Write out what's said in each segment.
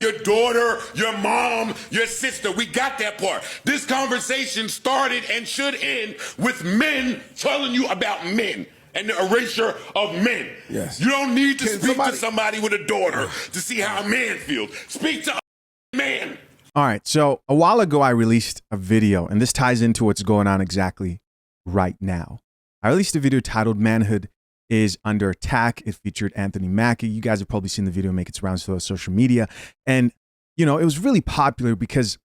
your daughter, your mom, your sister. We got that part. This conversation started and should end with men telling you about men and the erasure of men. Yes. You don't need to speak to somebody with a daughter to see how a man feels. Speak to a man. All right, so a while ago, I released a video, and this ties into what's going on exactly right now. I released a video titled Manhood is Under Attack. It featured Anthony Mackie. You guys have probably seen the video make its rounds through social media. And, you know, it was really popular because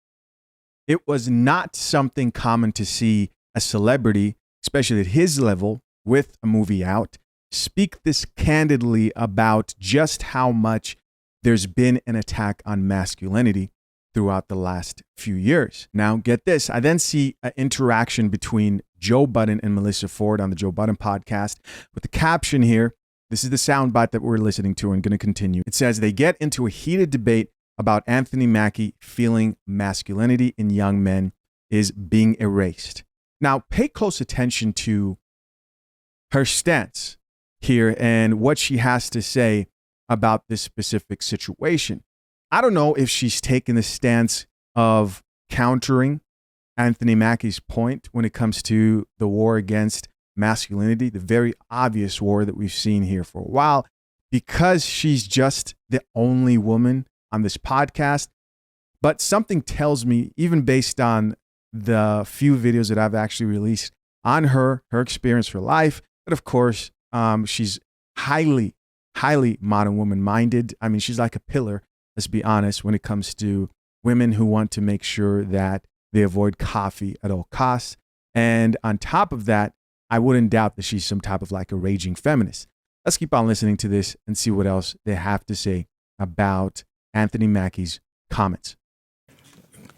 it was not something common to see a celebrity, especially at his level, with a movie out, speak this candidly about just how much there's been an attack on masculinity throughout the last few years. Now, get this. I then see an interaction between Joe Budden and Melyssa Ford on the Joe Budden podcast with the caption here. This is the soundbite that we're listening to and going to continue. It says, they get into a heated debate about Anthony Mackie feeling masculinity in young men is being erased. Now, pay close attention to her stance here and what she has to say about this specific situation. I don't know if she's taken the stance of countering Anthony Mackie's point when it comes to the war against masculinity, the very obvious war that we've seen here for a while, because she's just the only woman on this podcast. But something tells me, even based on the few videos that I've actually released on her experience for life, that of course, she's highly modern woman minded. I mean, she's like a pillar, let's be honest, when it comes to women who want to make sure that they avoid coffee at all costs. And on top of that, I wouldn't doubt that she's some type of like a raging feminist. Let's keep on listening to this and see what else they have to say about Anthony Mackie's comments.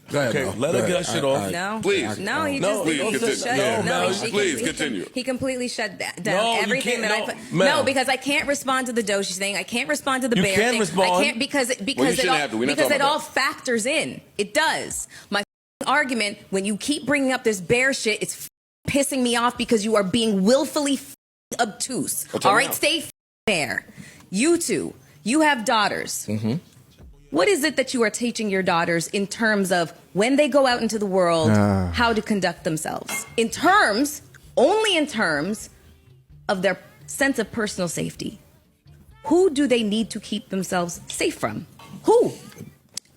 Go ahead, Okay, let her get shit off. No, Please. no, he No, just please, shut continue. no, Please continue. He completely shut down No, you everything can't, that no, I put. ma'am. No, because I can't respond to the Doshi thing. I can't respond to the You bear can thing. respond. I can't because shouldn't have to. We're not because talking it all about factors in. It does. My argument when you keep bringing up this bear shit, it's pissing me off because you are being willfully obtuse. All right, stay there. You two, you have daughters. Mm-hmm. What is it that you are teaching your daughters in terms of when they go out into the world, how to conduct themselves? Only in terms of their sense of personal safety. Who do they need to keep themselves safe from? Who?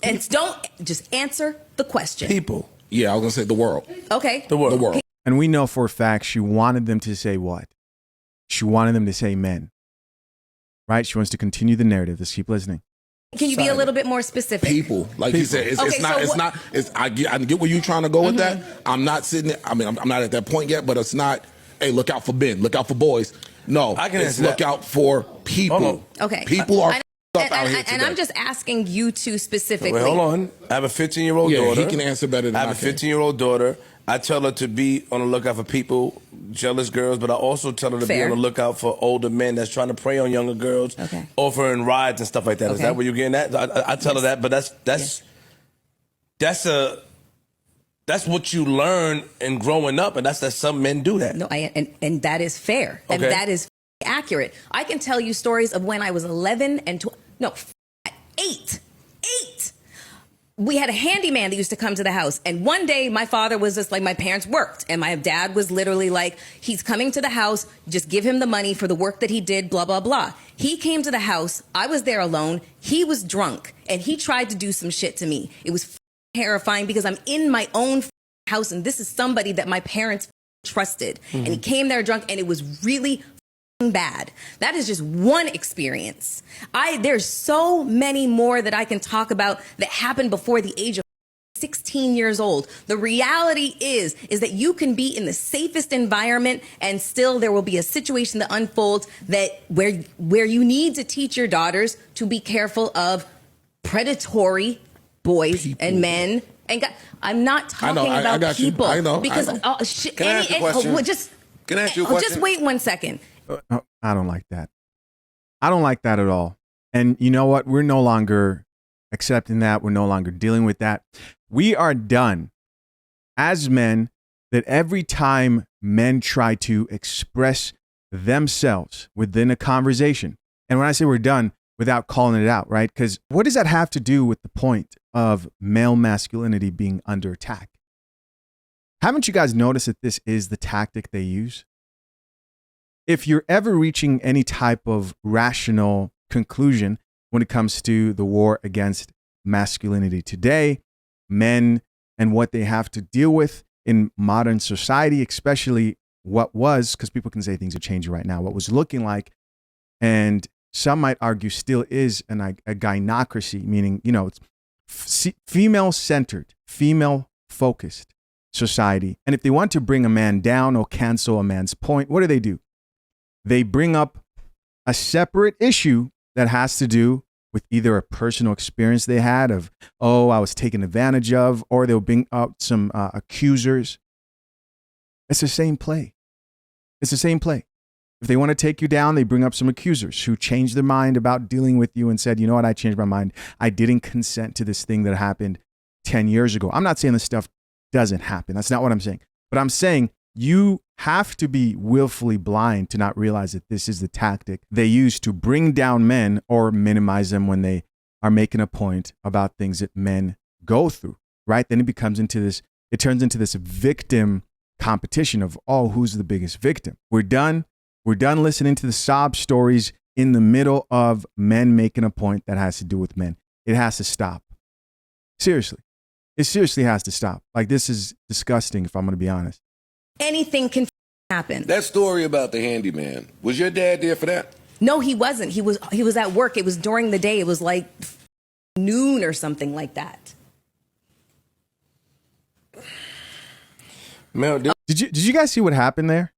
And don't just answer the question. People. Yeah, I was going to say the world. Okay. The world. The world. And we know for a fact she wanted them to say what? She wanted them to say men. Right? She wants to continue the narrative. Let's keep listening. Can you be a little bit more specific? People, like you said, I get where you're trying to go with that. I'm not sitting there, I mean, I'm not at that point yet, but it's not, hey, look out for men, look out for boys. No, I can it's answer look that. out for people. Okay. People are up out here And today. I'm just asking you two specifically. Wait, hold on. I have a 15-year-old Yeah, daughter. he can answer better than I have I a can. 15-year-old daughter. I tell her to be on the lookout for people, jealous girls, but I also tell her to be Fair. on the lookout for older men that's trying to prey on younger girls, Okay. offering rides and stuff like that. Is Okay. that what you're getting at? I tell her that, but that's what you learn in growing up, and that's that some men do that. No, and that is fair. And Okay. that is accurate. I can tell you stories of when I was 11 and 8. We had a handyman that used to come to the house. And one day my father was just like, my parents worked. And my dad was literally like, he's coming to the house. Just give him the money for the work that he did, blah, blah, blah. He came to the house. I was there alone. He was drunk. And he tried to do some shit to me. It was terrifying because I'm in my own house. And this is somebody that my parents trusted. And he came there drunk. And it was really bad. That is just one experience. There's so many more that I can talk about that happened before the age of 16 years old. The reality is that you can be in the safest environment and still there will be a situation that unfolds that where you need to teach your daughters to be careful of predatory boys and men. And I'm not talking I about got you. people. I know. Because Can I ask you a question? Can I ask you a question? Just wait 1 second. I don't like that. I don't like that at all. And you know what? We're no longer accepting that. We're no longer dealing with that. We are done as men that every time men try to express themselves within a conversation, and when I say we're done, without calling it out, right? Because what does that have to do with the point of male masculinity being under attack? Haven't you guys noticed that this is the tactic they use? If you're ever reaching any type of rational conclusion when it comes to the war against masculinity today, men and what they have to deal with in modern society, especially what was, because people can say things are changing right now, what was looking like, and some might argue still is a gynocracy, meaning, you know, it's female-centered, female-focused society. And if they want to bring a man down or cancel a man's point, what do? They bring up a separate issue that has to do with either a personal experience they had of, oh, I was taken advantage of, or they'll bring up some accusers. It's the same play. It's the same play. If they want to take you down, they bring up some accusers who changed their mind about dealing with you and said, you know what, I changed my mind. I didn't consent to this thing that happened 10 years ago. I'm not saying this stuff doesn't happen. That's not what I'm saying. But I'm saying you have to be willfully blind to not realize that this is the tactic they use to bring down men or minimize them when they are making a point about things that men go through, right? Then it turns into this victim competition of, oh, who's the biggest victim? We're done listening to the sob stories in the middle of men making a point that has to do with men. It has to stop. Seriously. It seriously has to stop. Like, this is disgusting, if I'm going to be honest. Anything can happen. That story about the handyman, was your dad there for that? No, he wasn't. He was at work. It was during the day. It was like noon or something like that. Mel, Did you guys see what happened there?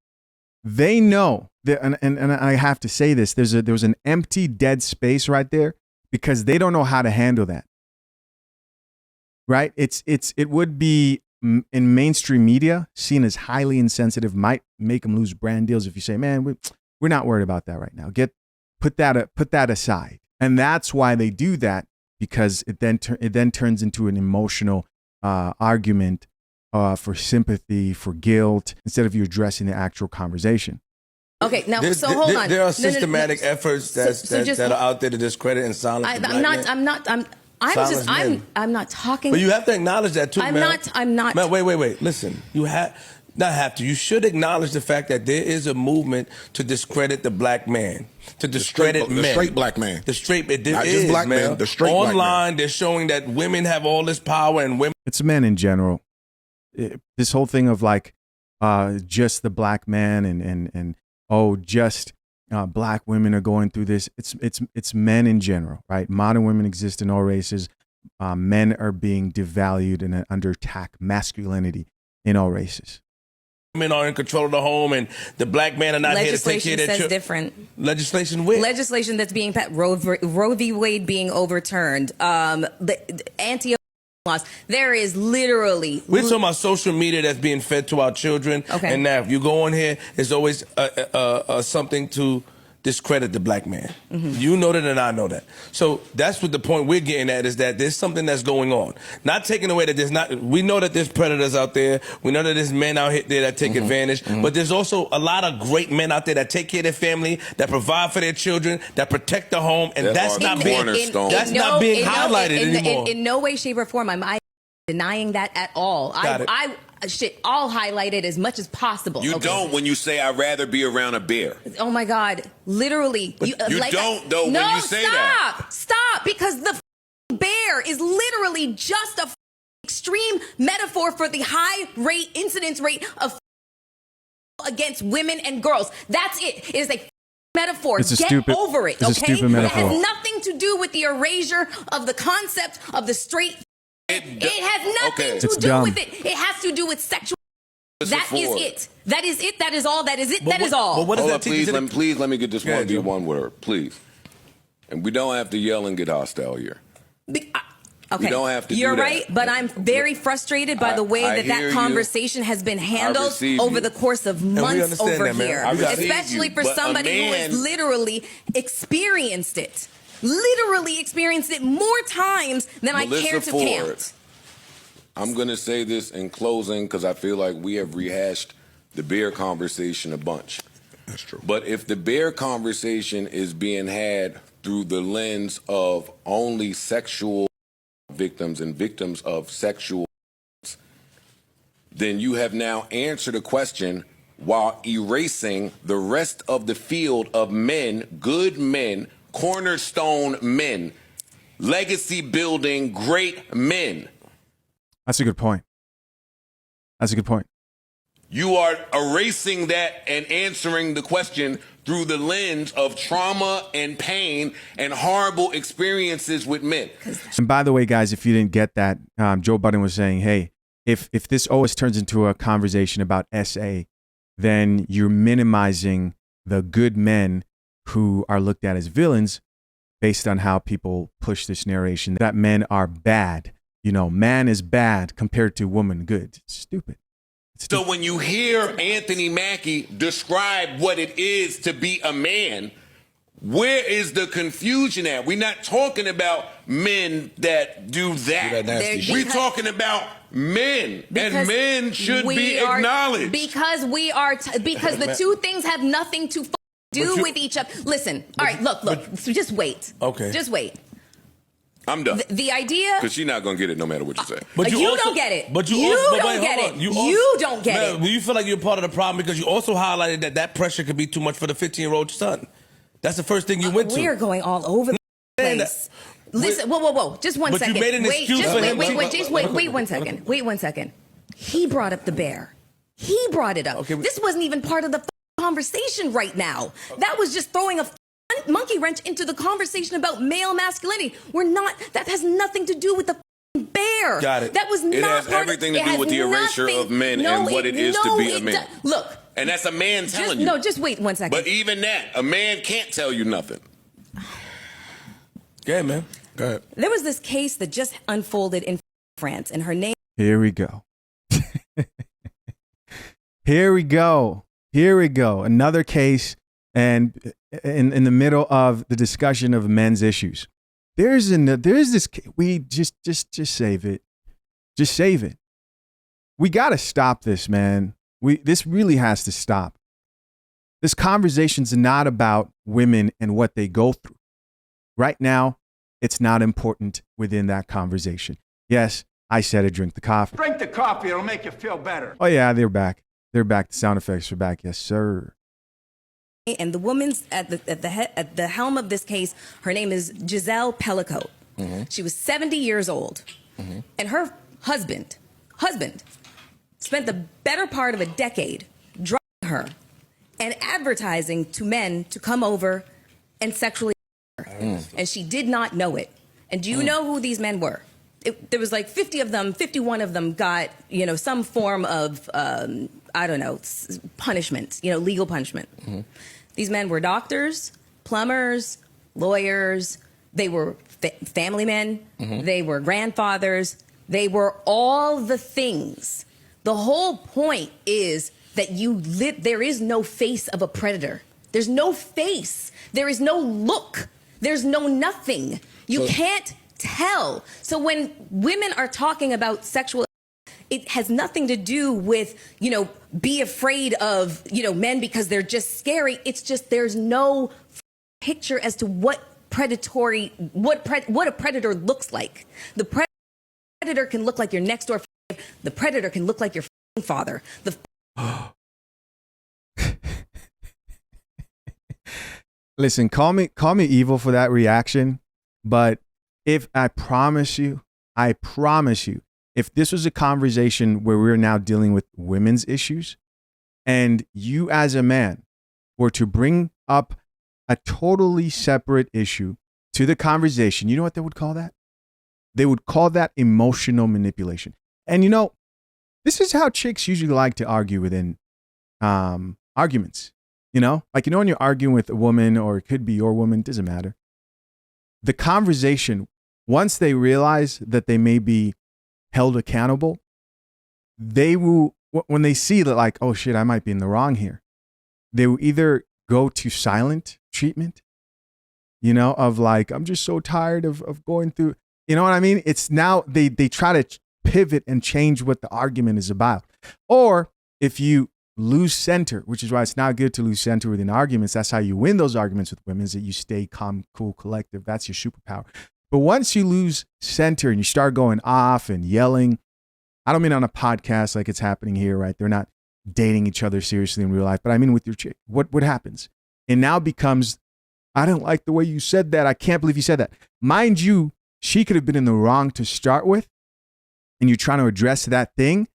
They know that, and I have to say this, there was an empty dead space right there because they don't know how to handle that. Right? It would be in mainstream media seen as highly insensitive, might make them lose brand deals if you say, man, we're not worried about that right now. Put that aside. And that's why they do that, because it then turns into an emotional argument for sympathy, for guilt, instead of you addressing the actual conversation. Okay, now, so hold on. There are systematic efforts that are out there to discredit and silence the black man. I'm not talking. But you have to acknowledge that too, I'm not. Man, wait. Listen, you should acknowledge the fact that there is a movement to discredit the black man, to discredit men. The straight black man. The straight, Not just black man, the straight black man. Online, they're showing that women have all this power and women. It's men in general. This whole thing of like just the black man and just black women are going through this. It's men in general, right? Modern women exist in all races. Men are being devalued and under attack. Masculinity in all races. Women are in control of the home, and the black men are not here to take care of their children. Different. Legislation with legislation that's being passed. Roe v. Wade being overturned. The anti laws. There is literally. We're talking about social media that's being fed to our children. Okay. And now, if you go on here, there's always something to discredit the black man. Mm-hmm. You know that, and I know that. So that's what the point we're getting at, is that there's something that's going on. Not taking away that there's not. We know that there's predators out there. We know that there's men out there that take advantage. Mm-hmm. But there's also a lot of great men out there that take care of their family, that provide for their children, that protect the home, and that's not being highlighted anymore. In no way, shape, or form am I denying that at all. I'll highlight it as much as possible. You don't when you say I'd rather be around a bear. Oh my God, literally. You don't though when you say that. Stop, because the bear is literally just a extreme metaphor for the high incidence rate of against women and girls. That's it. It is a metaphor. Get over it, okay? It's a stupid metaphor. It has nothing to do with the erasure of the concept of the straight. It has nothing to do with it. It has to do with sexual. That is it. That is it. That is all. That is it. That is all. But what does that teach? Please let me get this 1v1 with her, please. And we don't have to yell and get hostile here. Okay. We don't have to. You're do that. right, but I'm very frustrated by the way that conversation has been handled over the course of months over here, especially for somebody who has literally experienced it. Literally experienced it more times than I care to count. I'm going to say this in closing because I feel like we have rehashed the bear conversation a bunch. That's true. But if the bear conversation is being had through the lens of only sexual victims and victims of sexual, then you have now answered a question while erasing the rest of the field of men, good men, cornerstone men, legacy building great men. That's a good point. That's a good point. You are erasing that and answering the question through the lens of trauma and pain and horrible experiences with men. And by the way, guys, if you didn't get that, Joe Budden was saying, hey, if this always turns into a conversation about SA, then you're minimizing the good men who are looked at as villains based on how people push this narration that men are bad. You know, man is bad compared to woman good. It's stupid. So when you hear Anthony Mackie describe what it is to be a man, where is the confusion at? We're not talking about men that do that. We're talking about men, and men should be acknowledged. Because the two things have nothing to do with each other. Listen, all right, look. So just wait. Okay. Just wait. I'm done. The idea, because she's not gonna get it no matter what you say. But you also, don't get it. But you don't get it. You don't get it. Well, you feel like you're part of the problem because you also highlighted that pressure could be too much for the 15-year-old son. That's the first thing you went to. We are going all over the place. Listen, whoa. Just one second. But you made an excuse for him. Wait 1 second. Wait 1 second. He brought up the bear. He brought it up. Okay. This wasn't even part of the conversation right now. That was just throwing a monkey wrench into the conversation about male masculinity. That has nothing to do with the bear. Got it. That was It not has everything to do with the erasure of men and what it is to be a man. Look. And that's a man telling you. No, just wait 1 second. But even that, a man can't tell you nothing. Go ahead, man. Go ahead. There was this case that just unfolded in France, and her name. Here we go. Here we go. Another case, and in the middle of the discussion of men's issues, there's this. We just save it. Just save it. We got to stop this, man. This really has to stop. This conversation's not about women and what they go through. Right now, it's not important within that conversation. Yes, I said it, drink the coffee. Drink the coffee, it'll make you feel better. Oh yeah, they're back. They're back. The sound effects are back. Yes, sir. And the woman's at the helm of this case, her name is Giselle Pellicotte. Mm-hmm. She was 70 years old. Mm-hmm. And her husband spent the better part of a decade drugging her and advertising to men to come over and sexually her. And she did not know it. And do you know who these men were? There was like 50 of them, 51 of them got, some form of, punishment, legal punishment. Mm-hmm. These men were doctors, plumbers, lawyers. They were family men. Mm-hmm. They were grandfathers. They were all the things. The whole point is that there is no face of a predator. There's no face. There is no look. There's no nothing. You can't tell. So when women are talking about sexual, it has nothing to do with, be afraid of, men because they're just scary. It's just there's no picture as to what a predator looks like. The predator can look like your next door. The predator can look like your father. Listen, call me evil for that reaction, but if I promise you, if this was a conversation where we're now dealing with women's issues, and you as a man were to bring up a totally separate issue to the conversation, you know what they would call that? They would call that emotional manipulation. And this is how chicks usually like to argue within arguments. When you're arguing with a woman, or it could be your woman, doesn't matter. The conversation, once they realize that they may be held accountable, they will, when they see that, like, oh shit, I might be in the wrong here, they will either go to silent treatment, of like, I'm just so tired of going through, you know what I mean? It's now they try to pivot and change what the argument is about. Or if you lose center, which is why it's not good to lose center within arguments. That's how you win those arguments with women, is that you stay calm, cool, collective. That's your superpower. But once you lose center and you start going off and yelling, I don't mean on a podcast like it's happening here, right? They're not dating each other seriously in real life, but I mean with your chick. What happens? It now becomes, I don't like the way you said that. I can't believe you said that. Mind you, she could have been in the wrong to start with, and you're trying to address that thing,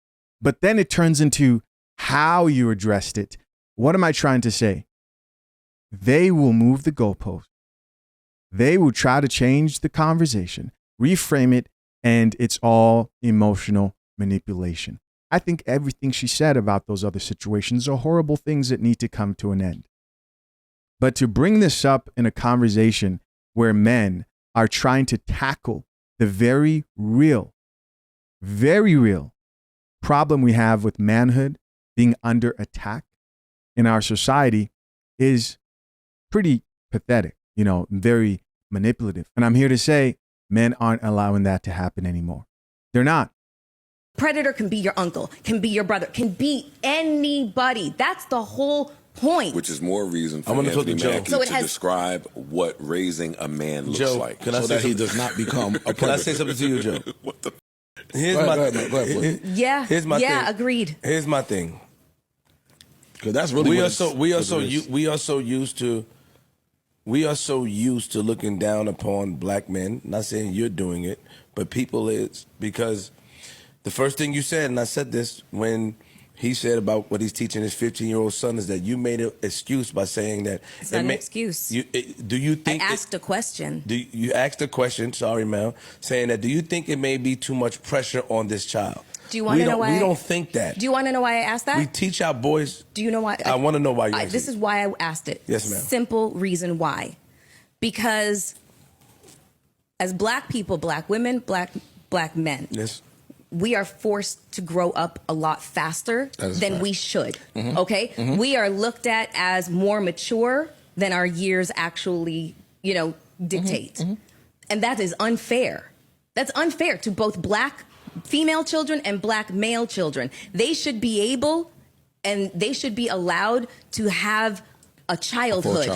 but then it turns into how you addressed it. What am I trying to say? They will move the goalpost. They will try to change the conversation, reframe it, and it's all emotional manipulation. I think everything she said about those other situations are horrible things that need to come to an end. But to bring this up in a conversation where men are trying to tackle the very real problem we have with manhood being under attack in our society is pretty pathetic, very manipulative. And I'm here to say men aren't allowing that to happen anymore. They're not. Predator can be your uncle, can be your brother, can be anybody. That's the whole point. Which is more reason for I'm gonna talk Anthony to Joe. Mackie So it to has- describe what raising a man looks Joe, like. can I So say that he something? does not become a Can I predator. say something to you, Joe? What the? Here's Go my ahead, man. Go ahead, please. Yeah. Here's my yeah, thing. agreed. Here's my thing. Because that's really We what are it's- so what we are so used to looking down upon black men. Not saying you're doing it, but people is, because the first thing you said, and I said this when he said about what he's teaching his 15-year-old son, is that you made an excuse by saying that It's not an excuse. Do you I think asked a question. you asked a question? Sorry, Mel, saying that. Do you think it may be too much pressure on this child? Do you want to know why? We don't think that. Do you want to know why I asked that? We teach our boys. Do you know why? I want to know why you. This is why I asked it. Yes, ma'am. Simple reason why. Because as black people, black women, black men, Yes. we are forced to grow up a lot faster That is than fact. we should. Okay? We are looked at as more mature than our years actually, dictate. And that is unfair. That's unfair to both black female children and black male children. They should be able and they should be allowed to have a childhood,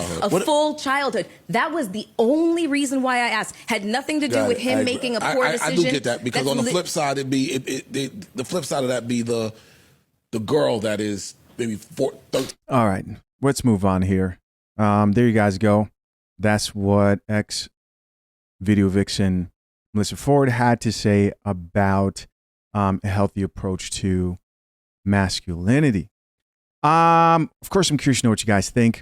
full childhood. That was the only reason why I asked. Had nothing to do with him making a poor decision. I do get that, because on the flip side, the flip side of that be the girl that is maybe 13. All right, let's move on here. There you guys go. That's what ex-video vixen Melyssa Ford had to say about a healthy approach to masculinity. Of course, I'm curious to know what you guys think.